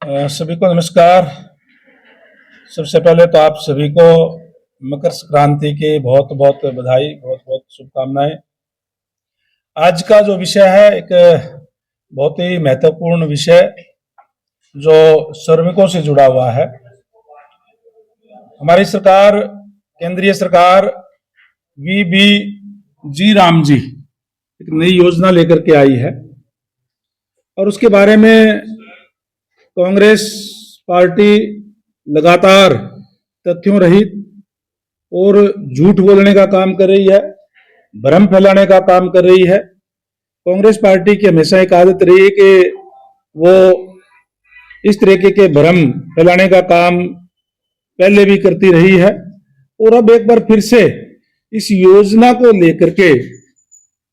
सभी को नमस्कार। सबसे पहले तो आप सभी को मकर संक्रांति की बहुत बहुत बधाई, बहुत बहुत शुभकामनाएं। आज का जो विषय है एक बहुत ही महत्वपूर्ण विषय जो श्रमिकों से जुड़ा हुआ है। हमारी सरकार, केंद्रीय सरकार वीबीजी रामजी एक नई योजना लेकर के आई है और उसके बारे में कांग्रेस पार्टी लगातार तथ्यों रहित और झूठ बोलने का काम कर रही है, भ्रम फैलाने का काम कर रही है। कांग्रेस पार्टी की हमेशा एक आदत रही है कि वो इस तरीके के भ्रम फैलाने का काम पहले भी करती रही है और अब एक बार फिर से इस योजना को लेकर के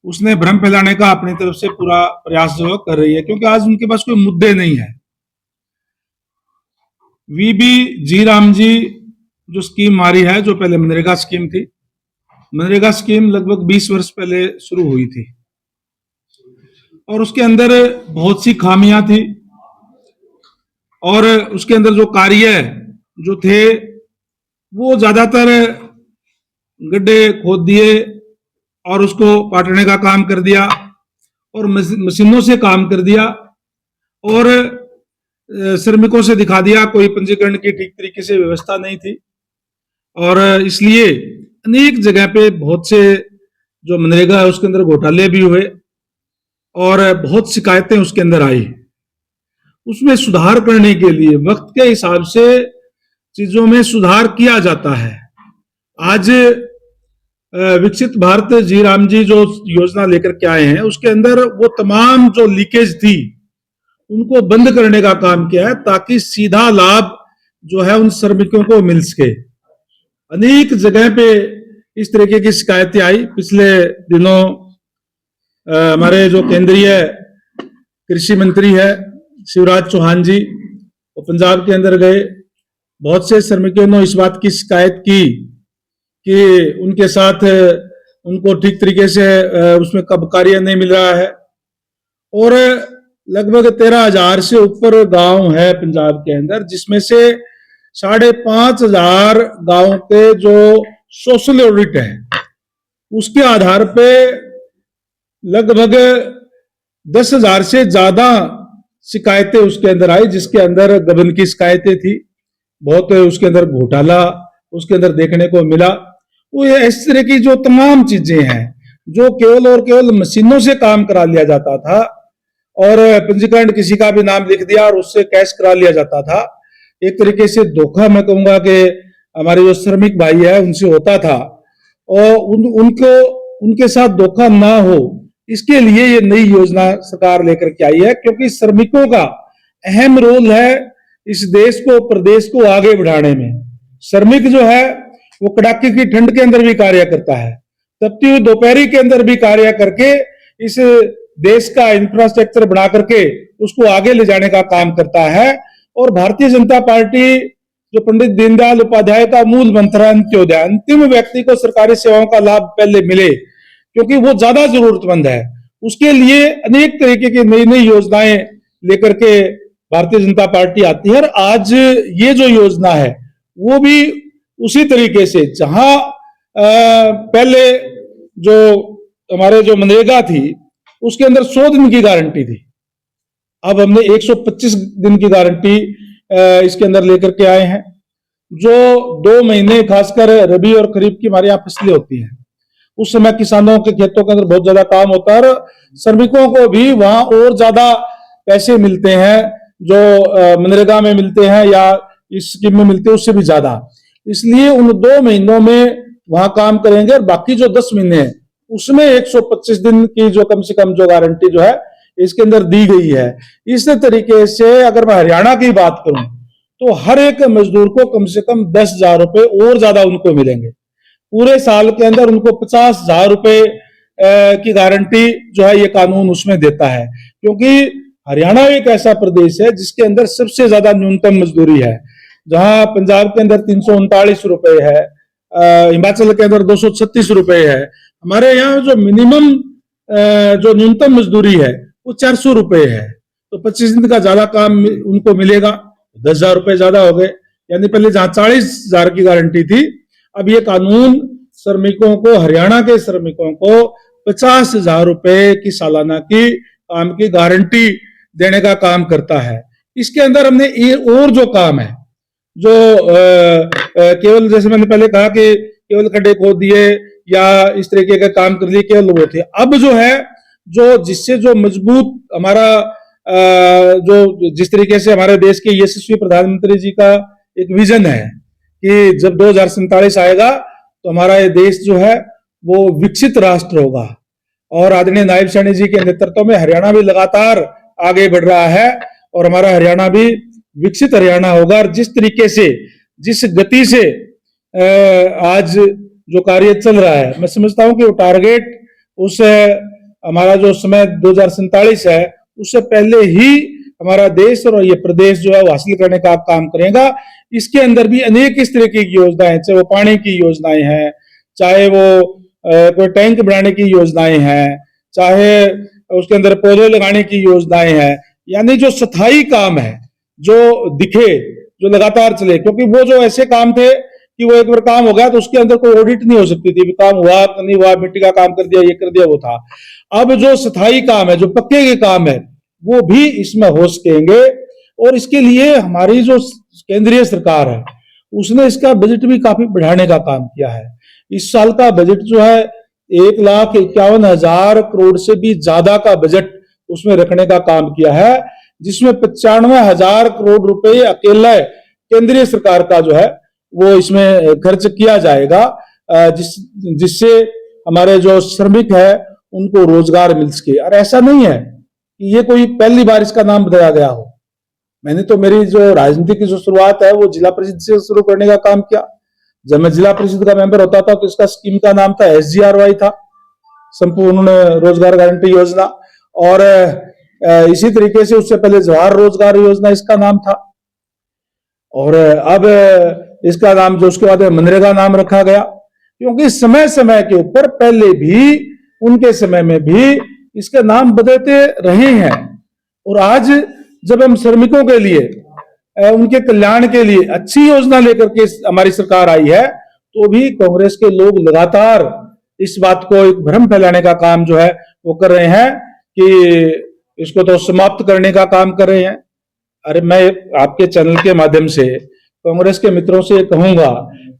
उसने भ्रम फैलाने का अपनी तरफ से पूरा प्रयास जो कर रही है, क्योंकि आज उनके पास कोई मुद्दे नहीं है। वीबीजी रामजी जो स्कीम मारी है, जो पहले मनरेगा स्कीम थी, मनरेगा स्कीम लगभग 20 वर्ष पहले शुरू हुई थी और उसके अंदर बहुत सी खामियां थी और उसके अंदर जो कार्य जो थे वो ज्यादातर गड्ढे खोद दिए और उसको पाटने का काम कर दिया और मशीनों से काम कर दिया और श्रमिकों से दिखा दिया। कोई पंजीकरण की ठीक तरीके से व्यवस्था नहीं थी और इसलिए अनेक जगह पे बहुत से जो मनरेगा है उसके अंदर घोटाले भी हुए और बहुत शिकायतें उसके अंदर आई। उसमें सुधार करने के लिए वक्त के हिसाब से चीजों में सुधार किया जाता है। आज विकसित भारत जी राम जी जो योजना लेकर के आए हैं उसके अंदर वो तमाम जो लीकेज थी उनको बंद करने का काम किया है ताकि सीधा लाभ जो है उन श्रमिकों को मिल सके। अनेक जगह पे इस तरीके की शिकायतें आई। पिछले दिनों हमारे जो केंद्रीय कृषि मंत्री है शिवराज चौहान जी, वो पंजाब के अंदर गए। बहुत से श्रमिकों ने इस बात की शिकायत की कि उनके साथ उनको ठीक तरीके से उसमें कब कार्य नहीं मिल रहा है और लगभग 13,000 से ऊपर गांव है पंजाब के अंदर, जिसमें से 5,500 गांव के जो सोशल ऑडिट है उसके आधार पे लगभग 10,000 से ज्यादा शिकायतें उसके अंदर आई, जिसके अंदर गबन की शिकायतें थी, बहुत उसके अंदर घोटाला उसके अंदर देखने को मिला। वो इस तरह की जो तमाम चीजें हैं जो केवल और केवल मशीनों से काम करा लिया जाता था और पंजीकरण किसी का भी नाम लिख दिया और उससे कैश करा लिया जाता था। एक तरीके से धोखा मैं कहूंगा कि हमारे जो श्रमिक भाई है उनसे होता था और उनको उनके साथ धोखा ना हो इसके लिए ये नई योजना सरकार लेकर के आई है, क्योंकि श्रमिकों का अहम रोल है इस देश को, प्रदेश को आगे बढ़ाने में। श्रमिक जो है वो कड़ाके की ठंड के अंदर भी कार्य करता है, तपती हुई दोपहरी के अंदर भी कार्य करके इस देश का इंफ्रास्ट्रक्चर बना करके उसको आगे ले जाने का काम करता है। और भारतीय जनता पार्टी जो पंडित दीनदयाल उपाध्याय का मूल मंत्र है अंत्योदय, अंतिम व्यक्ति को सरकारी सेवाओं का लाभ पहले मिले क्योंकि वो ज्यादा जरूरतमंद है, उसके लिए अनेक तरीके की नई नई योजनाएं लेकर के भारतीय जनता पार्टी आती है। और आज ये जो योजना है वो भी उसी तरीके से, जहां पहले जो हमारे जो मनरेगा थी उसके अंदर 100 दिन की गारंटी थी, अब हमने 125 दिन की गारंटी इसके अंदर लेकर के आए हैं। जो 2 महीने खासकर रबी और खरीफ की हमारे यहाँ फसलें होती हैं उस समय किसानों के खेतों के अंदर बहुत ज्यादा काम होता है और श्रमिकों को भी वहां और ज्यादा पैसे मिलते हैं जो मनरेगा में मिलते हैं या इस स्कीम में मिलते हैं उससे भी ज्यादा। इसलिए उन 2 महीनों में वहां काम करेंगे और बाकी जो 10 महीने हैं उसमें 125 दिन की जो कम से कम जो गारंटी जो है इसके अंदर दी गई है। इस तरीके से अगर मैं हरियाणा की बात करूं तो हर एक मजदूर को कम से कम 10,000 रुपए और ज्यादा उनको मिलेंगे। पूरे साल के अंदर उनको 50,000 रुपए की गारंटी जो है ये कानून उसमें देता है, क्योंकि हरियाणा एक ऐसा प्रदेश है जिसके अंदर सबसे ज्यादा न्यूनतम मजदूरी है। जहां पंजाब के अंदर 339 रुपए है, हिमाचल के अंदर 236 रुपए है, हमारे यहाँ जो मिनिमम जो न्यूनतम मजदूरी है वो 400 रुपए है। तो 25 दिन का ज्यादा काम उनको मिलेगा, 10,000 रुपए ज्यादा हो गए। यानी पहले जहां 40,000 की गारंटी थी, अब ये कानून श्रमिकों को, हरियाणा के श्रमिकों को 50,000 रुपए की सालाना की काम की गारंटी देने का काम करता है। इसके अंदर हमने ये और जो काम है, जो केवल जैसे मैंने पहले कहा कि केवल खड्डे खोद दिए या इस तरीके का काम कर लिए, केवल वो थे। अब जो है, जो जिससे जो मजबूत हमारा जो जिस तरीके से हमारे देश के यशस्वी प्रधानमंत्री जी का एक विजन है कि जब 2047 आएगा तो हमारा ये देश जो है वो विकसित राष्ट्र होगा, और आदरणीय नायब सैनी जी के नेतृत्व में हरियाणा भी लगातार आगे बढ़ रहा है और हमारा हरियाणा भी विकसित हरियाणा होगा। और जिस तरीके से, जिस गति से आज जो कार्य चल रहा है, मैं समझता हूं कि वो टारगेट उस हमारा जो समय 2047 है उससे पहले ही हमारा देश और ये प्रदेश जो है वो हासिल करने का काम करेगा। इसके अंदर भी अनेक इस तरीके की योजनाएं, चाहे वो पानी की योजनाएं हैं, चाहे वो कोई टैंक बनाने की योजनाएं हैं, चाहे उसके अंदर पौधे लगाने की योजनाएं हैं, यानी जो स्थायी काम है, जो दिखे, जो लगातार चले। क्योंकि वो जो ऐसे काम थे कि वो एक बार काम हो गया तो उसके अंदर कोई ऑडिट नहीं हो सकती थी, काम हुआ नहीं हुआ, मिट्टी का काम कर दिया, ये कर दिया, वो था। अब जो स्थायी काम है, जो पक्के के काम है, वो भी इसमें हो सकेंगे। और इसके लिए हमारी जो केंद्रीय सरकार है उसने इसका बजट भी काफी बढ़ाने का काम किया है। इस साल का बजट जो है 1,51,000 करोड़ से भी ज्यादा का बजट उसमें रखने का काम किया है, जिसमें 95,000 करोड़ रुपए अकेले केंद्रीय सरकार का जो है वो इसमें खर्च किया जाएगा, जिससे हमारे जो श्रमिक है उनको रोजगार मिल सके। और ऐसा नहीं है कि ये कोई पहली बार इसका नाम बताया गया हो। मैंने तो मेरी जो राजनीति की जो शुरुआत है वो जिला परिषद से शुरू करने का काम किया। जब मैं जिला परिषद का मेंबर होता था तो इसका स्कीम का नाम था SGRY था, संपूर्ण रोजगार गारंटी योजना। और इसी तरीके से उससे पहले जवाहर रोजगार योजना इसका नाम था। और अब इसका नाम जो उसके बाद मनरेगा नाम रखा गया, क्योंकि समय समय के ऊपर पहले भी, उनके समय में भी इसके नाम बदलते रहे हैं। और आज जब हम श्रमिकों के लिए, उनके कल्याण के लिए अच्छी योजना लेकर के हमारी सरकार आई है, तो भी कांग्रेस के लोग लगातार इस बात को एक भ्रम फैलाने का काम जो है वो कर रहे हैं कि इसको तो समाप्त करने का काम कर रहे हैं। अरे मैं आपके चैनल के माध्यम से कांग्रेस के मित्रों से कहूंगा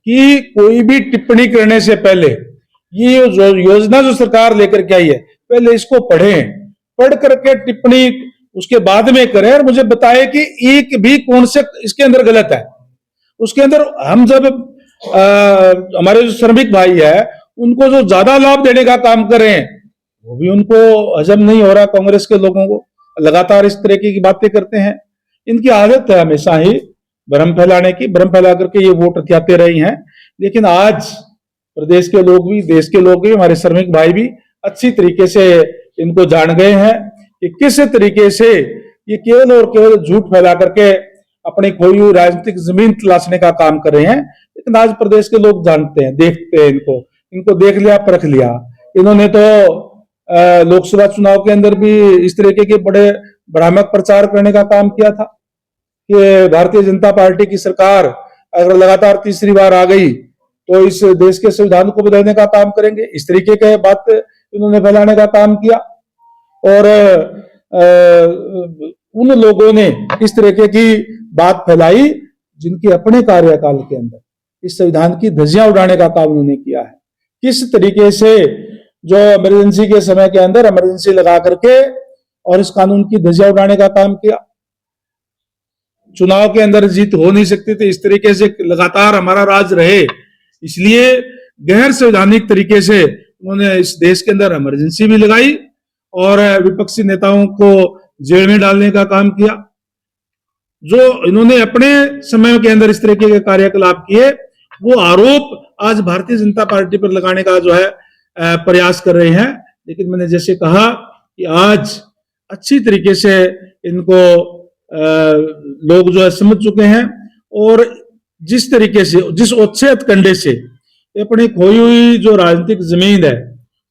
कि कोई भी टिप्पणी करने से पहले ये जो योजना जो सरकार लेकर के आई है, पहले इसको पढ़ें, पढ़ करके टिप्पणी उसके बाद में करें और मुझे बताएं कि एक भी कॉन्सेप्ट इसके अंदर गलत है। उसके अंदर हम जब हमारे जो श्रमिक भाई है उनको जो ज्यादा लाभ देने का काम करें, वो भी उनको हजम नहीं हो रहा। कांग्रेस के लोगों को लगातार इस तरीके की बातें करते हैं। इनकी आदत है हमेशा ही भ्रम फैलाने की, भ्रम फैला करके ये वोट हथियाते रही हैं। लेकिन आज प्रदेश के लोग भी, देश के लोग भी, हमारे श्रमिक भाई भी अच्छी तरीके से इनको जान गए हैं कि किस तरीके से ये केवल और केवल झूठ फैला करके अपनी खोई हुई राजनीतिक जमीन तलाशने का काम कर रहे हैं। लेकिन आज प्रदेश के लोग जानते हैं, देखते हैं, इनको देख लिया, परख लिया। इन्होंने तो लोकसभा चुनाव के अंदर भी इस तरीके के बड़े भ्रामक प्रचार करने का काम किया था कि भारतीय जनता पार्टी की सरकार अगर लगातार तीसरी बार आ गई तो इस देश के संविधान को बदलने का काम करेंगे। इस तरीके के बात इन्होंने फैलाने का काम किया। और उन लोगों ने इस तरीके की बात फैलाई जिनके अपने कार्यकाल के अंदर इस संविधान की धज्जियां उड़ाने का काम उन्होंने किया है। किस तरीके से जो इमरजेंसी के समय के अंदर इमरजेंसी लगा करके और इस कानून की धज्जियां उड़ाने का काम किया। चुनाव के अंदर जीत हो नहीं सकती थी, इस तरीके से लगातार हमारा राज रहे, इसलिए गैर संवैधानिक तरीके से उन्होंने इस देश के अंदर इमरजेंसी भी लगाई और विपक्षी नेताओं को जेल में डालने का काम किया। जो इन्होंने अपने समय के अंदर इस तरीके के कार्यकलाप किए, वो आरोप आज भारतीय जनता पार्टी पर लगाने का जो है प्रयास कर रहे हैं। लेकिन मैंने जैसे कहा कि आज अच्छी तरीके से इनको लोग जो है समझ चुके हैं और जिस तरीके से, जिस औच्छेद कंडे से अपनी खोई हुई जो राजनीतिक जमीन है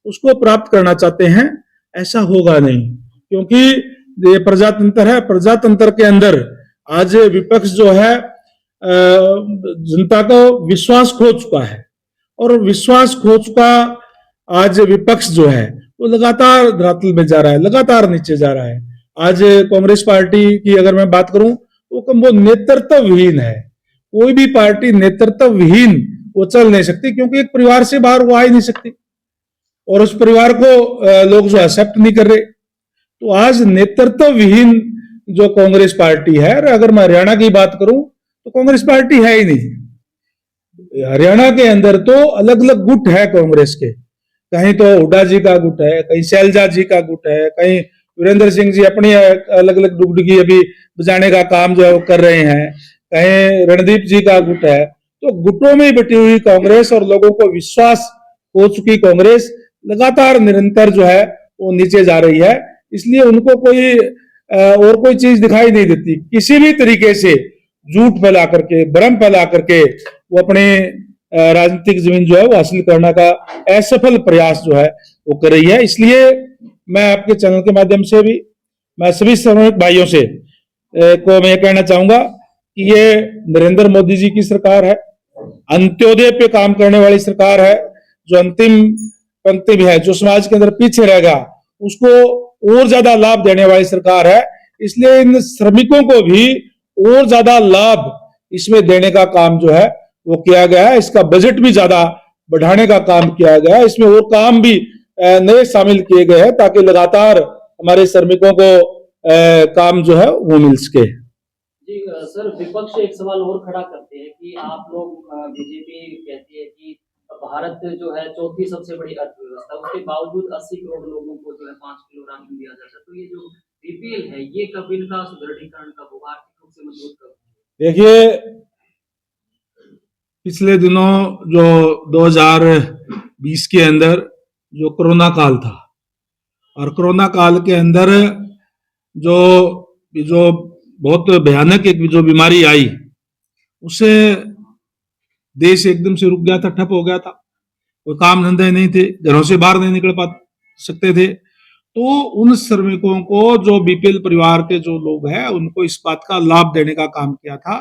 उसको प्राप्त करना चाहते हैं, ऐसा होगा नहीं। क्योंकि ये प्रजातंत्र है, प्रजातंत्र के अंदर आज विपक्ष जो है जनता को विश्वास खो चुका है, और विश्वास खो चुका आज विपक्ष जो है वो लगातार धरातल में जा रहा है, लगातार नीचे जा रहा है। आज कांग्रेस पार्टी की अगर मैं बात करूं तो वो नेतृत्व विहीन है। कोई भी पार्टी नेतृत्व विहीन वो चल नहीं सकती, क्योंकि एक परिवार से बाहर वो आ ही नहीं सकती, और उस परिवार को लोग जो एक्सेप्ट नहीं कर रहे। तो आज नेतृत्व विहीन जो कांग्रेस पार्टी है, अगर मैं हरियाणा की बात करूं तो कांग्रेस पार्टी है ही नहीं। हरियाणा के अंदर तो अलग अलग गुट है कांग्रेस के, कहीं तो हुड्डा जी का गुट है, कहीं शैलजा जी का गुट है, कहीं वीरेंद्र सिंह जी अपनी अलग अलग डुगडुगी अभी बजाने का काम जो है वो कर रहे हैं, कहीं रणदीप जी का गुट है। तो गुटों में बटी हुई कांग्रेस और लोगों को विश्वास हो चुकी कांग्रेस लगातार निरंतर जो है वो नीचे जा रही है। इसलिए उनको कोई और कोई चीज दिखाई नहीं देती। किसी भी तरीके से झूठ फैला करके, भ्रम फैला करके वो अपने राजनीतिक जमीन जो है वो हासिल करने का असफल प्रयास जो है वो कर रही है। इसलिए मैं आपके चैनल के माध्यम से भी मैं सभी समन्वयक भाइयों से को मैं कहना चाहूंगा कि ये नरेंद्र मोदी जी की सरकार है, अंत्योदय पे काम करने वाली सरकार है, जो अंतिम पंक्ति में है, जो समाज के अंदर पीछे रह गया उसको और ज्यादा लाभ देने वाली सरकार है। इसलिए इन श्रमिकों को भी और ज्यादा लाभ इसमें देने का काम जो है वो किया गया है। इसका बजट भी ज्यादा बढ़ाने का काम किया गया है, इसमें और काम भी नए शामिल किए गए हैं ताकि लगातार हमारे श्रमिकों को काम जो है वो मिल सके। जी सर, विपक्ष एक सवाल और खड़ा करते हैं कि आप लोग बीजेपी कहती है कि भारत जो है चौथी सबसे बड़ी अर्थव्यवस्था, उसके बावजूद 80 करोड़ लोगों को जो है 5 किलो राशन दिया जाता है। तो ये जो बीपीएल है ये कब इनका सुदृढ़ीकरण कब होगा, आर्थिक रूप से मजबूत कब? देखिए, पिछले दिनों जो 2020 के अंदर जो कोरोना काल था, और कोरोना काल के अंदर जो बहुत भयानक एक जो बीमारी आई, उससे देश एकदम से रुक गया था, ठप हो गया था। कोई काम धंधे नहीं थे, घरों से बाहर नहीं निकल पा सकते थे। तो उन श्रमिकों को, जो बीपीएल परिवार के जो लोग हैं, उनको इस बात का लाभ देने का काम किया था,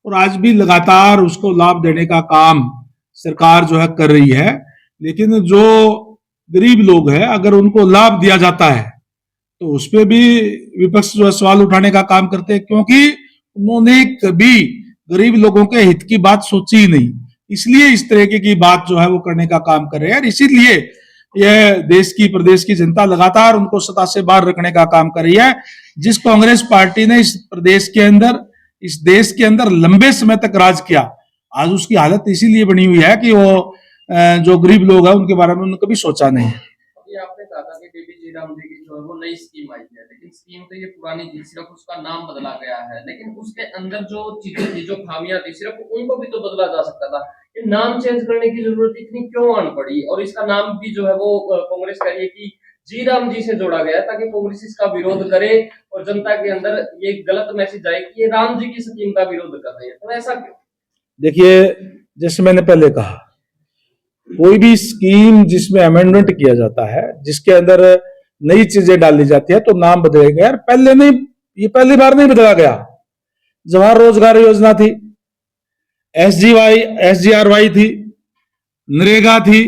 और आज भी लगातार उसको लाभ देने का काम सरकार जो है कर रही है। लेकिन जो गरीब लोग हैं, अगर उनको लाभ दिया जाता है तो उस पर भी विपक्ष जो है सवाल उठाने का काम करते हैं, क्योंकि उन्होंने कभी गरीब लोगों के हित की बात सोची ही नहीं। इसलिए इस तरीके की बात जो है वो करने का काम कर रहे हैं, और इसीलिए यह देश की, प्रदेश की जनता लगातार उनको सत्ता से बाहर रखने का काम कर रही है। जिस कांग्रेस पार्टी ने इस प्रदेश के अंदर, इस देश के अंदर लंबे समय तक राज किया, आज उसकी हालत इसीलिए बनी हुई है कि वो जो गरीब लोग हैं उनके बारे में उन्होंने कभी सोचा नहीं है। आपने कहा था कि बीबी जी राम जी की जो है वो नई स्कीम आई है, लेकिन स्कीम तो ये पुरानी थी, सिर्फ उसका नाम बदला गया है। लेकिन उसके अंदर जो चीजें थी, जो खामियां थी, सिर्फ उनको भी तो बदला जा सकता था। ये नाम चेंज करने की जरूरत इतनी क्यों आन पड़ी? और इसका नाम भी जो है वो कांग्रेस कह रही है कि जी राम जी से जोड़ा गया ताकि कांग्रेस इसका विरोध करे और जनता के अंदर ये गलत मैसेज आए कि ये राम जी की स्कीम का विरोध कर रहे हैं। तो ऐसा क्यों? देखिए, जैसे मैंने पहले कहा, कोई भी स्कीम जिसमें अमेंडमेंट किया जाता है, जिसके अंदर नई चीजें डाली जाती है, तो नाम बदलेगा। यार पहले नहीं, ये पहली बार नहीं बदला गया। जवाहर रोजगार योजना थी, SGRY थी, नरेगा थी,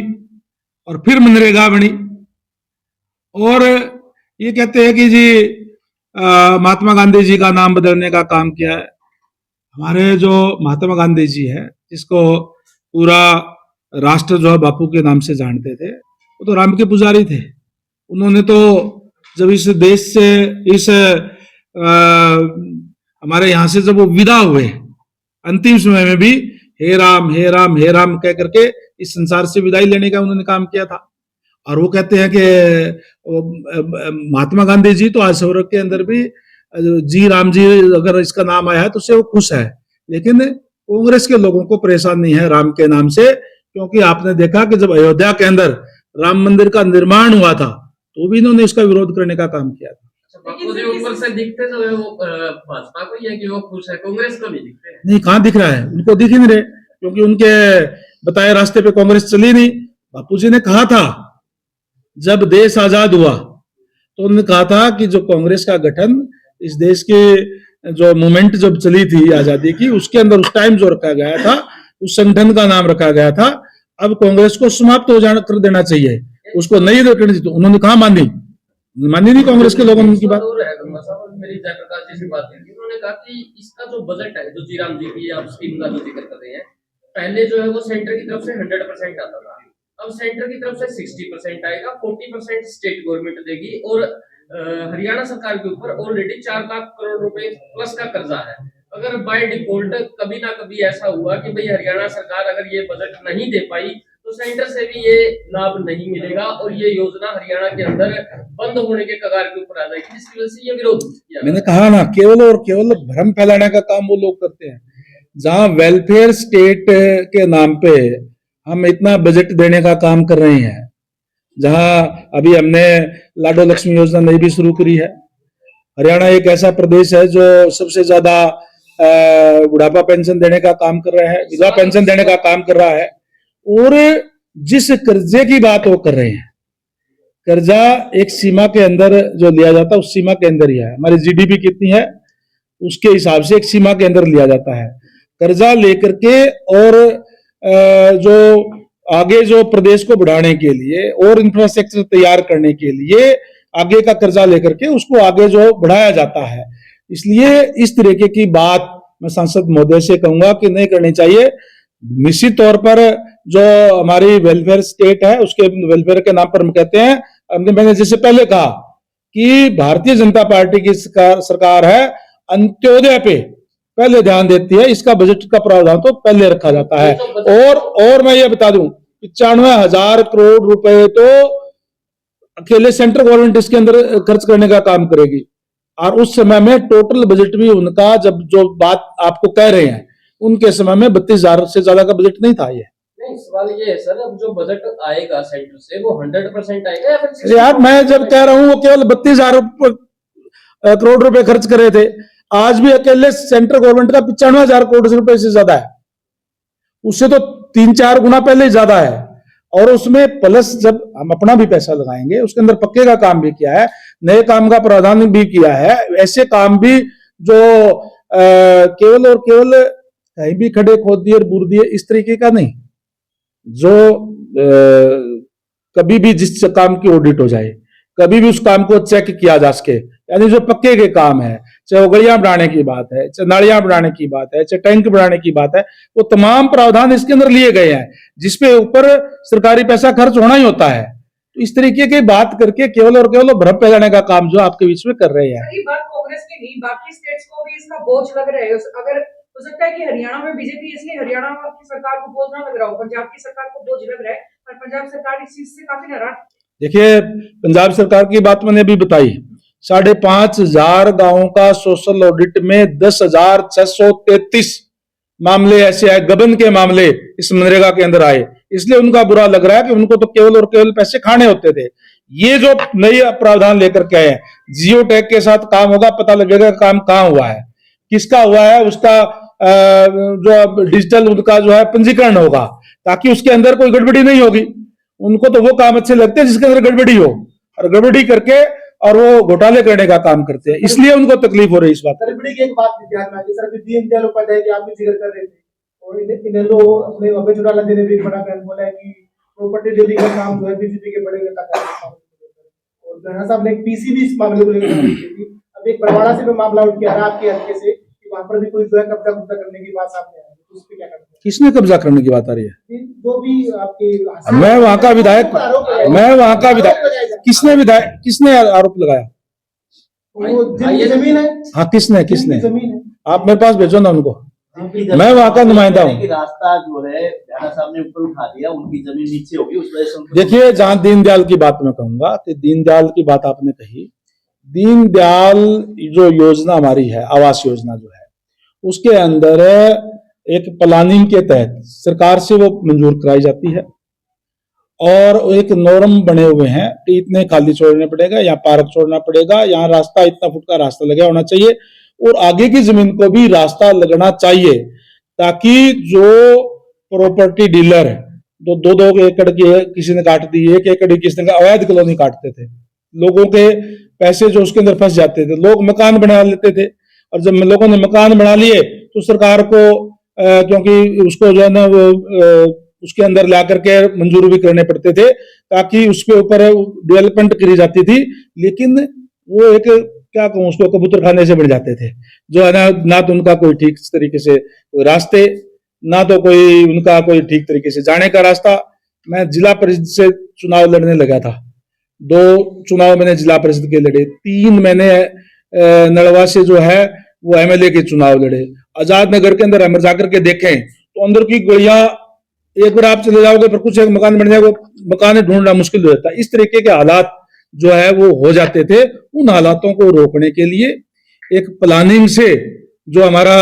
और फिर मनरेगा बनी। और ये कहते हैं कि जी महात्मा गांधी जी का नाम बदलने का काम किया है। हमारे जो महात्मा गांधी जी है, जिसको पूरा राष्ट्र जो है बापू के नाम से जानते थे, वो तो राम के पुजारी थे। उन्होंने तो जब इस देश से, इस हमारे यहाँ से जब वो विदा हुए, अंतिम समय में भी हे राम हे राम हे राम कह करके इस संसार से विदाई लेने का उन्होंने काम किया था। और वो कहते हैं कि महात्मा गांधी जी तो आज स्वर्ग के अंदर भी जी राम जी अगर इसका नाम आया है तो उससे वो खुश है। लेकिन कांग्रेस के लोगों को परेशान नहीं है राम के नाम से, क्योंकि आपने देखा कि जब अयोध्या के अंदर राम मंदिर का निर्माण हुआ था तो भी इन्होंने इसका विरोध करने का काम किया था। बापू जी ऊपर से दिखते जो है वो भाजपा को ही है कि वो खुश है, कांग्रेस को नहीं दिखते हैं। नहीं, कहाँ दिख रहा है, उनको दिख ही नहीं रहे, क्योंकि उनके बताए रास्ते पे कांग्रेस चली नहीं। बापू जी ने कहा था जब देश आजाद हुआ तो उन्होंने कहा था कि जो कांग्रेस का गठन इस देश के जो मूवमेंट जब चली थी आजादी की, उसके अंदर उस टाइम जो रखा गया था, उस संगठन का नाम रखा गया था, अब कांग्रेस को समाप्त हो जाना कर देना चाहिए, उसको नहीं रखनी चाहिए। तो उन्होंने कहा मानी नहीं कांग्रेस के लोगों ने उनकी बात। मेरी जयप्रकाश जी से बात हुई, उन्होंने कहा कि इसका जो बजट है, जो जीराम जी की आप स्कीम का जो जिक्र कर रहे हैं, पहले जो है वो सेंटर की तरफ से 100% आता था, अब सेंटर की तरफ से 60% आएगा, 40% स्टेट गवर्नमेंट देगी, और हरियाणा सरकार के ऊपर ऑलरेडी 4 लाख करोड़ रुपए प्लस का कर्जा है। अगर बाय डिफॉल्ट कभी ना कभी ऐसा हुआ कि भाई हरियाणा सरकार अगर ये बजट नहीं दे पाई, तो सेंटर से भी ये लाभ नहीं मिलेगा और ये योजना हरियाणा के अंदर बंद होने के कगार के ऊपर आ जाएगी, जिसकी वजह से ये विरोध किया। मैंने कहा ना, केवल और केवल भ्रम फैलाने का काम वो लोग करते हैं। जहां वेलफेयर स्टेट के नाम पे हम इतना बजट देने का काम कर रहे हैं, जहां अभी हमने लाडो लक्ष्मी योजना नई भी शुरू करी है। हरियाणा एक ऐसा प्रदेश है जो सबसे ज्यादा बुढ़ापा पेंशन देने का काम कर रहा है, विधवा पेंशन देने का काम कर रहा है, और जिस कर्जे की बात वो कर रहे हैं, कर्जा एक सीमा के अंदर जो लिया जाता है, उस सीमा के अंदर ही है। हमारी जीडीपी कितनी है उसके हिसाब से एक सीमा के अंदर लिया जाता है कर्जा लेकर के, और जो आगे जो प्रदेश को बढ़ाने के लिए और इंफ्रास्ट्रक्चर तैयार करने के लिए आगे का कर्जा लेकर के उसको आगे जो बढ़ाया जाता है। इसलिए इस तरीके की बात मैं सांसद महोदय से कहूंगा कि नहीं करनी चाहिए। निश्चित तौर पर जो हमारी वेलफेयर स्टेट है, उसके वेलफेयर के नाम पर हम कहते हैं, मैंने जैसे पहले कहा कि भारतीय जनता पार्टी की सरकार है, अंत्योदय पे पहले ध्यान देती है, इसका बजट का प्रावधान तो पहले रखा जाता है। और मैं ये बता दूं, 95,000 करोड़ रुपए तो अकेले सेंट्रल गवर्नमेंट इसके अंदर खर्च करने का काम करेगी, और उस समय में टोटल बजट भी उनका, जब जो बात आपको कह रहे हैं, उनके समय में 32,000 से ज्यादा का बजट नहीं था। ये नहीं, सवाल ये है सर, अब जो बजट आएगा सेंटर से वो 100% आएगा या फिर यार, मैं जब कह रहा हूं वो केवल 32,000 करोड़ रुपए खर्च करे थे, आज भी अकेले सेंट्रल गवर्नमेंट का 95,000 करोड़ रुपए से ज्यादा है, उससे तो 3-4 गुना पहले ही ज्यादा है। और उसमें प्लस जब हम अपना भी पैसा लगाएंगे, उसके अंदर पक्के का काम भी किया है, नए काम का प्रावधान भी किया है, ऐसे काम भी जो केवल और केवल कहीं भी खड़े खोद दिए और बूर दिए इस तरीके का नहीं, जो कभी भी जिस काम की ऑडिट हो जाए, कभी भी उस काम को चेक किया जा सके, यानी जो पक्के के काम है, चाहे वो गलियां बनाने की बात है, चाहे नालियां बनाने की बात है, चाहे टैंक बनाने की बात है, वो तमाम प्रावधान इसके अंदर लिए गए हैं, जिसपे ऊपर सरकारी पैसा खर्च होना ही होता है। तो इस तरीके की बात करके केवल और केवल भ्रम फैलाने का काम जो आपके बीच में कर रहे हैं। ये बात कांग्रेस की नहीं, बाकी स्टेट्स को भी इसका बोझ लग रहा है। अगर हो सकता है कि हरियाणा में बीजेपी, इसलिए हरियाणा की सरकार को बोझ ना लग रहा हो, पंजाब की सरकार को बोझ लग रहा है, पर पंजाब सरकार इस चीज से काफी नाराज। देखिए, पंजाब सरकार की बात मैंने अभी बताई, 5,500 गांवों का सोशल ऑडिट में 10,633 मामले ऐसे आए, गबन के मामले इस मनरेगा के अंदर आए, इसलिए उनका बुरा लग रहा है कि उनको तो केवल और केवल पैसे खाने होते थे। ये जो नई प्रावधान लेकर के आए हैं, जियो टैग के साथ काम होगा, पता लगेगा काम कहां हुआ है, किसका हुआ है, उसका जो डिजिटल उनका जो है पंजीकरण होगा, ताकि उसके अंदर कोई गड़बड़ी नहीं होगी। उनको तो वो काम अच्छे लगते हैं जिसके अंदर गड़बड़ी हो, और गड़बड़ी करके और वो घोटाले करने का काम करते हैं, इसलिए उनको तकलीफ हो रही है इस बात। गड़बड़ी की एक बात ध्यान में, सर दीनदयाल उपाध्याय की आप भी जिक्र कर रहे थे, और इन्हें अपने अभय चौटाला जी ने भी बड़ा बयान बोला है कि प्रॉपर्टी डीलिंग का काम जो है बीजेपी के बड़े नेता कर रहे हैं, और गहना साहब ने एक पीसी भी इस मामले को लेकर थी। अब एक बरवाड़ा से भी मामला उठ के आ रहा है आपके हल्के से, कि वहां पर भी कोई जो है कब्जा करने की बात सामने आ रही है, तो उस पर क्या करना है? किसने कब्जा करने की बात आ रही है? जो भी आपके, मैं वहां का विधायक किसने आरोप लगाया? वो जिनकी जमीन है। हाँ, किसने जमीन है, आप मेरे पास भेजो ना उनको, मैं वहां का नुमाइंदा हूँ। रास्ता जो है राणा साहब ने ऊपर उठा दिया, उनकी जमीन नीचे होगी, उस वजह से। देखिए, जहां दीनदयाल की बात मैं कहूंगा कि दीनदयाल की बात आपने कही, दीनदयाल जो योजना हमारी है, आवास योजना जो है, उसके अंदर एक प्लानिंग के तहत सरकार से वो मंजूर कराई जाती है, और एक नॉर्म बने हुए हैं कि इतने खाली छोड़ने पड़ेगा, यहाँ पार्क छोड़ना पड़ेगा, यहाँ रास्ता इतना फुट का रास्ता लगा होना चाहिए, और आगे की जमीन को भी रास्ता लगना चाहिए, ताकि जो प्रॉपर्टी डीलर जो 2-2 एकड़ की किसी ने काट दी, 1 एकड़ की किसी ने, अवैध कॉलोनी काटते थे, लोगों के पैसे जो उसके अंदर फंस जाते थे, लोग मकान बना लेते थे, और जब लोगों ने मकान बना लिए तो सरकार को क्योंकि उसको जो है ना वो उसके अंदर ला करके मंजूर भी करने पड़ते थे ताकि उसके ऊपर डेवलपमेंट करी जाती थी, लेकिन वो एक क्या कहूँ उसको कबूतर खाने से बढ़ जाते थे, जो है ना तो उनका कोई ठीक तरीके से कोई रास्ते, ना तो कोई उनका कोई ठीक तरीके से जाने का रास्ता। मैं जिला परिषद से चुनाव लड़ने लगा था, 2 चुनाव मैंने जिला परिषद के लड़े, 3 मैंने नड़वा से जो है वो एमएलए के चुनाव लड़े। आजाद नगर के अंदर हम जाकर के देखें तो अंदर की गलियां, एक बार आप चले जाओगे फिर कुछ एक मकान बन जाएगा, मकान ढूंढना मुश्किल हो जाता है। इस तरीके के हालात जो है वो हो जाते थे। उन हालातों को रोकने के लिए एक प्लानिंग से जो हमारा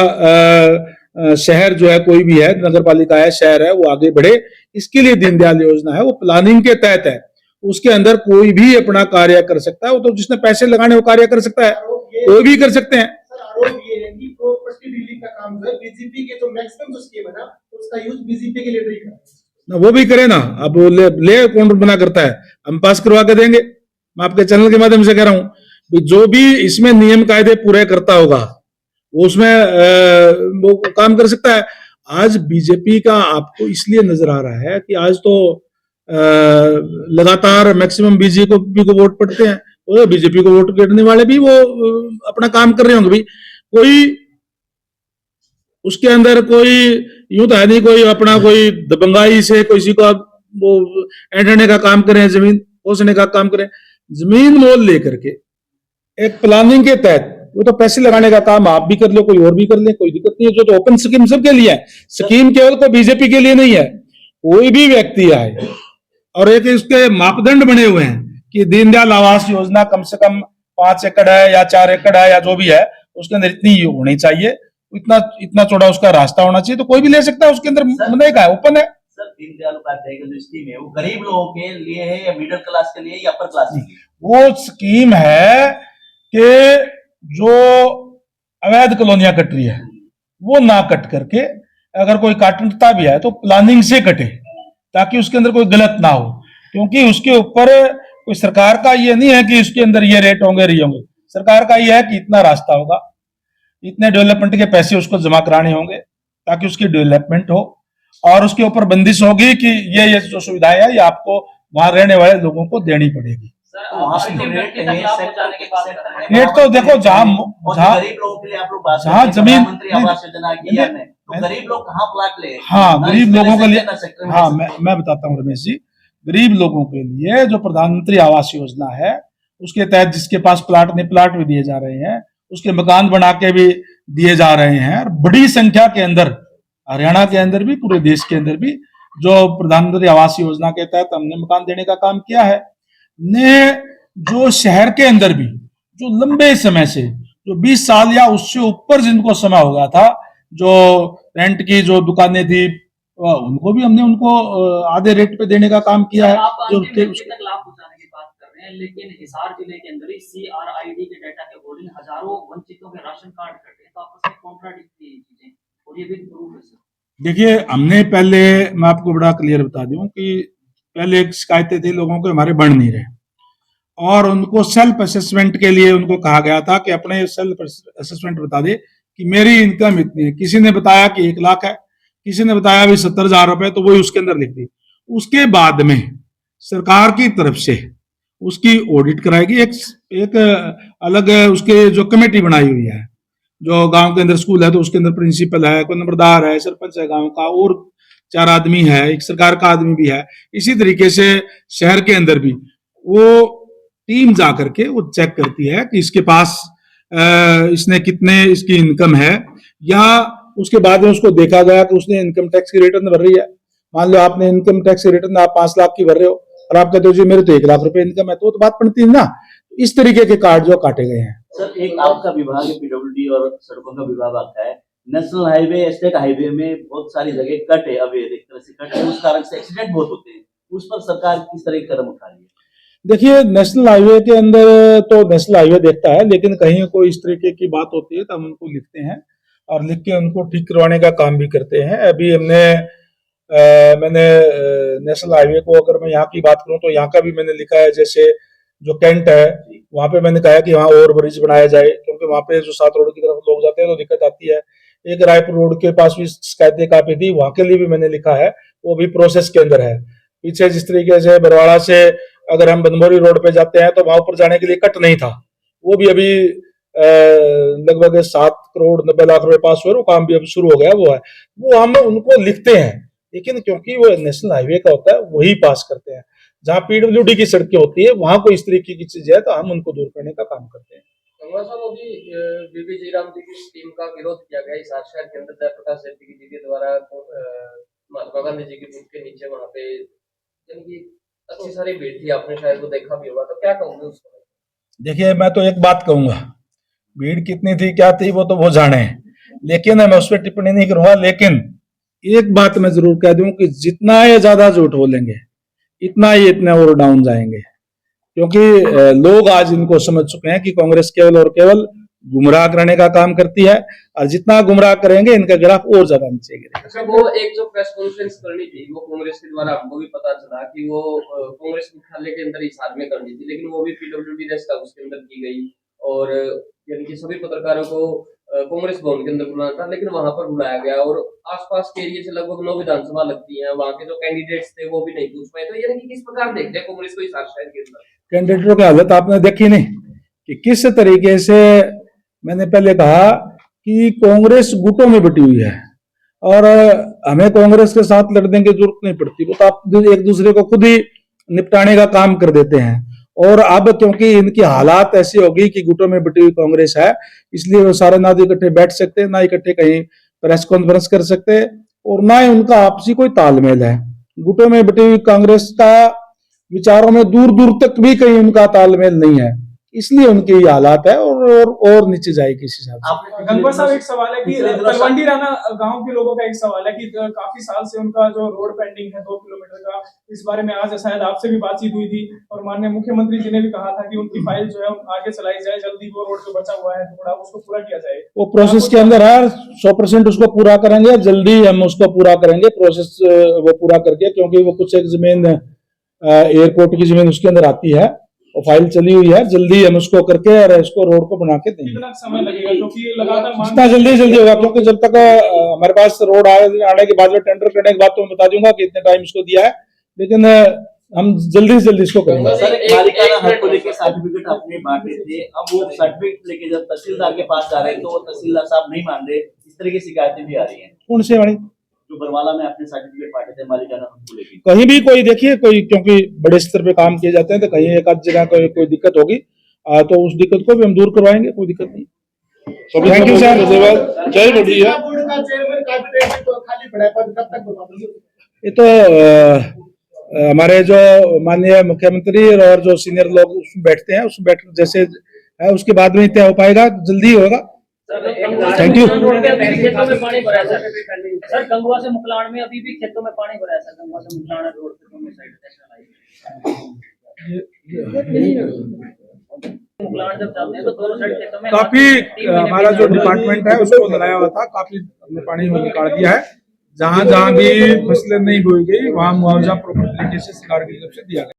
शहर जो है, कोई भी है, नगर पालिका है, शहर है, वो आगे बढ़े, इसके लिए दीनदयाल योजना है, वो प्लानिंग के तहत है। उसके अंदर कोई भी अपना कार्य कर सकता है, वो तो जिसने पैसे लगाने वो कार्य कर सकता है, कोई भी कर सकते हैं। सर आरोप ये है कि प्रॉपर्टी डीलिंग का काम जो है बीजेपी के जो मैक्सिमम जो स्कीम है ना उसका यूज बीजेपी के लीडर ही कर रहे हैं। ना वो भी करे ना, अब वो ले कौन बना करता है, हम पास करवा के देंगे। मैं आपके चैनल के माध्यम से कह रहा हूं, जो भी इसमें नियम कायदे पूरे करता होगा वो उसमें वो काम कर सकता है। आज बीजेपी का आपको इसलिए नजर आ रहा है कि आज तो लगातार मैक्सिमम बीजेपी को वोट पड़ते हैं, और बीजेपी को वोट गिरने वाले भी वो अपना काम कर रहे होंगे भी, कोई उसके अंदर कोई यूं तो है नहीं कोई अपना कोई दबंगाई से किसी को वो ऐंठने का काम करें, जमीन पोसने का काम करें। जमीन मोल लेकर के एक प्लानिंग के तहत वो तो पैसे लगाने का काम आप भी कर लो, कोई और भी कर ले, कोई दिक्कत नहीं है। जो तो ओपन स्कीम सबके लिए है, स्कीम केवल को बीजेपी के लिए नहीं है। कोई भी व्यक्ति आए, और एक इसके मापदंड बने हुए हैं कि दीनदयाल आवास योजना कम से कम 5 एकड़ है या 4 एकड़ है या जो भी है, उसके अंदर इतनी होनी चाहिए, इतना इतना चौड़ा उसका रास्ता होना चाहिए, तो कोई भी ले सकता है। उसके अंदर मना का है, ओपन है। सर दीनदयाल उपाध्याय की जो स्कीम है वो गरीब लोगों के लिए है या मिडिल क्लास के लिए या अपर क्लास के लिए? वो स्कीम है कि जो अवैध कॉलोनियां कट रही है वो ना कट करके, अगर कोई काटता भी है तो प्लानिंग से कटे, ताकि उसके अंदर कोई गलत ना हो। क्योंकि उसके ऊपर कोई सरकार का ये नहीं है कि इसके अंदर ये रेट होंगे ये होंगे, सरकार का ये है कि इतना रास्ता होगा, इतने डेवलपमेंट के पैसे उसको जमा कराने होंगे ताकि उसकी डेवलपमेंट हो, और उसके ऊपर बंदिश होगी कि ये जो सुविधाएं है ये आपको वहां रहने वाले लोगों को देनी पड़ेगी। रेट तो देखो जहाँ गरीब लोगों के लिए आप लोग बात जहाँ जमीन प्रधानमंत्री आवास योजना की है, तो गरीब लोग कहाँ प्लाट ले? हाँ, गरीब लोगों के लिए, हाँ मैं बताता हूँ रमेश जी, गरीब लोगों के लिए जो प्रधानमंत्री आवास योजना है उसके तहत जिसके पास प्लाट नहीं, प्लाट भी दिए जा रहे हैं, उसके मकान बना के भी दिए जा रहे हैं। और बड़ी संख्या के अंदर हरियाणा के अंदर भी, पूरे देश के अंदर भी जो प्रधानमंत्री आवास योजना के तहत हमने मकान देने का काम किया है ने, जो शहर के अंदर भी जो लंबे समय से जो 20 साल या उससे ऊपर जिनको समय हो गया था, जो रेंट की जो दुकानें थी, उनको भी हमने उनको आधे रेट पे देने का काम किया है। जो लाभ पहुंचाने की बात कर रहे हैं, लेकिन हिसार जिले के अंदर ही CRID के डाटा के अकॉर्डिंग हजारों वंचितों के राशन कार्ड कटे हैं, तो आपस में कॉन्ट्राडिक्टरी चीजें, और ये भी प्रूफ है सर। देखिए, हमने पहले, मैं आपको बड़ा क्लियर बता दूं कि पहले एक शिकायतें थी लोगों को हमारे बढ़ नहीं रहे, और उनको सेल्फ असेसमेंट के लिए उनको कहा गया था कि अपने सेल्फ असेसमेंट बता दे कि मेरी इनकम इतनी है। किसी ने बताया कि 1 लाख है, किसी ने बताया भी 70,000 रुपए, तो वही उसके अंदर लिख दी। उसके बाद में सरकार की तरफ से उसकी ऑडिट कराएगी, एक अलग उसके जो कमेटी बनाई हुई है, जो गांव के अंदर स्कूल है तो उसके अंदर प्रिंसिपल है, कोई नंबरदार है, सरपंच है गांव का, और 4 आदमी है, एक सरकार का आदमी भी है। इसी तरीके से शहर के अंदर भी वो टीम जा करके वो चेक करती है कि इसके पास इसने कितने इसकी इनकम है, या उसके बाद में उसको देखा गया कि उसने इनकम टैक्स की रिटर्न भर रही है। मान लो आपने इनकम टैक्स की रिटर्न आप 5 लाख की भर रहे हो और आप कहते हो जी मेरे तो 1 लाख रुपए इनकम है, तो बात बनती है ना। इस तरीके के कार्ड जो काटे गए हैं। सर एक आपका विभाग है PWD और सड़कों का विभाग आपका है, नेशनल हाईवे, स्टेट हाईवे में बहुत सारी जगह कट है, अवैध एक तरह से कट है, उस कारण से एक्सीडेंट बहुत होते हैं, उस पर सरकार किस तरह के कदम उठा रही है? देखिए, नेशनल हाईवे के अंदर तो नेशनल हाईवे देखता है, लेकिन कहीं कोई इस तरीके की बात होती है तो हम उनको लिखते हैं और लिख के उनको ठीक करवाने का काम भी करते हैं। अभी मैंने नेशनल हाईवे को, अगर मैं यहाँ की बात करूँ तो यहाँ का भी मैंने लिखा है, जैसे जो कैंट है वहां पे मैंने कहा कि वहाँ ओवर ब्रिज बनाया जाए, क्योंकि वहां पे जो 7 रोड की तरफ लोग जाते हैं तो दिक्कत आती है। एक रायपुर रोड के पास भी शिकायतें काफी थी, वहां के लिए भी मैंने लिखा है, वो भी प्रोसेस के अंदर है। पीछे जिस तरीके से बरवाड़ा से अगर हम बनभौरी रोड पे जाते हैं तो वहां ऊपर जाने के लिए कट नहीं था, वो भी अभी लगभग 7 करोड़ 90 लाख रुपए पास हुए, वो काम भी अब शुरू हो गया। वो हम उनको लिखते हैं, लेकिन क्योंकि वो नेशनल हाईवे का होता है वही पास करते हैं। जहाँ पीडब्ल्यूडी की सड़कें होती है वहां कोई इस तरीके की चीज है तो हम उनको दूर करने का काम करते हैं। गंगवा साहब, अभी बीबी जयराम जी की स्कीम का विरोध किया गया हिसार शहर के अंदर जयप्रकाश शेट्टी जी के द्वारा महात्मा गांधी जी के बुक के नीचे वहां पे, यानी कि अच्छी सारी भीड़ थी, आपने शायद वो देखा भी होगा, तो क्या कहोगे उसको? देखिए, मैं तो एक बात कहूंगा, भीड़ कितनी थी क्या थी वो तो वो जाने, लेकिन मैं उस पर टिप्पणी नहीं करूंगा। लेकिन एक बात मैं जरूर कह दूं कि जितना ये ज्यादा झूठ बोलेंगे इतना ही इतने और डाउन जाएंगे, क्योंकि लोग आज इनको समझ चुके हैं कि कांग्रेस केवल और केवल गुमराह करने का काम करती है, और जितना गुमराह करेंगे इनका ग्राफ और ज्यादा नीचे गिरेगा। अच्छा, वो एक जो प्रेस कॉन्फ्रेंस करनी थी वो कांग्रेस के द्वारा हमको भी पता चला कि वो कांग्रेस मुख्यालय के अंदर हिसार में करनी थी, लेकिन वो भी पीडब्ल्यूडी रेस्ट हाउस के अंदर की गई, और यानी कि सभी पत्रकारों को कांग्रेस भवन के अंदर बुलाना था, लेकिन वहां पर बुलाया गया, और आसपास के एरिया से लगभग 9 विधानसभा लगती है, वहां के जो कैंडिडेट्स थे वो भी नहीं पूछ पाए। तो यानी कि किस प्रकार देखते हैं कांग्रेस को हिसार शहर के अंदर? कैंडिडेटों की हालत आपने देखी नहीं कि किस तरीके से, मैंने पहले कहा कि कांग्रेस गुटों में बटी हुई है, और हमें कांग्रेस के साथ लड़ने की जरूरत नहीं पड़ती, वो तो आप एक दूसरे को खुद ही निपटाने का काम कर देते हैं। और अब क्योंकि इनकी हालात ऐसी होगी कि गुटों में बटी हुई कांग्रेस है, इसलिए वो सारे ना तो इकट्ठे बैठ सकते, ना इकट्ठे कहीं प्रेस कॉन्फ्रेंस कर सकते, और ना ही उनका आपसी कोई तालमेल है। गुटों में बटी हुई कांग्रेस का विचारों में दूर दूर तक भी कहीं उनका तालमेल नहीं है, इसलिए उनकी ये हालात है, और नीचे जाएगी इस हिसाब से। गंगवा साहब, एक सवाल है कि तलवंडी राना गांव के लोगों का एक सवाल है कि काफी साल से उनका जो रोड पेंडिंग है 2 किलोमीटर का, इस बारे में आज शायद आपसे भी बातचीत हुई थी, और माननीय मुख्यमंत्री जी ने भी कहा था कि उनकी फाइल जो है आगे चलाई जाए, जल्दी वो रोड जो बचा हुआ है थोड़ा उसको पूरा किया जाए। वो प्रोसेस के अंदर है, 100% उसको पूरा करेंगे, जल्दी हम उसको पूरा करेंगे, प्रोसेस वो पूरा करके, क्योंकि वो कुछ एक जमीन एयरपोर्ट की जमीन उसके अंदर आती है, और फाइल चली हुई है, जल्दी हम उसको करके और इसको रोड को बना के देंगे। कितना समय लगेगा, क्योंकि लगातार जितना जल्दी होगा, क्योंकि जब तक हमारे पास रोड आने के बाद, टेंडर करने के बाद तो मैं बता दूंगा कि इतने टाइम इसको दिया है, लेकिन हम जल्दी से जल्दी इसको करेंगे। सर, मालिकाना हक को लेकर सर्टिफिकेट अपने बांटे थे, अब वो सर्टिफिकेट लेके जब तहसीलदार के पास जा रहे हैं तो वो तहसीलदार साहब नहीं मान रहे, इस तरह की शिकायतें भी आ रही हैं। कौन से वाली? जो बरवाला में अपने सर्टिफिकेट बांटे थे मालिकाना हक को लेकर। कहीं भी कोई देखिए, कोई क्योंकि बड़े स्तर पे काम किए जाते हैं, तो कहीं एक आध जगह कोई दिक्कत होगी तो उस दिक्कत को भी हम दूर करवाएंगे, कोई दिक्कत नहीं। थैंक यू सर, जय बढ़िया। बोर्ड का चेयरमैन कैबिनेट तो खाली पड़ा है, पद कब तक बनवाएंगे? ये तो हमारे जो माननीय मुख्यमंत्री और जो सीनियर लोग उसमें बैठते हैं, उसमें बैठ जैसे है उसके बाद में तय हो पाएगा, जल्दी होगा। Thank you. खेतों में पानी भरा है सर, गंगवा से मुकलाण में अभी भी खेतों में पानी भरा है सर, गंगवा से मुकलाण रोड पे दोनों साइड मुकलाण जब जाते हैं तो दोनों साइड खेतों में काफी हमारा जो डिपार्टमेंट है उसको लगाया हुआ था, काफी हमने पानी में निकाल दिया है। जहां जहां भी फसलें नहीं बोई गई वहां मुआवजा प्रॉपर तरीके से सरकार की तरफ से दिया गया।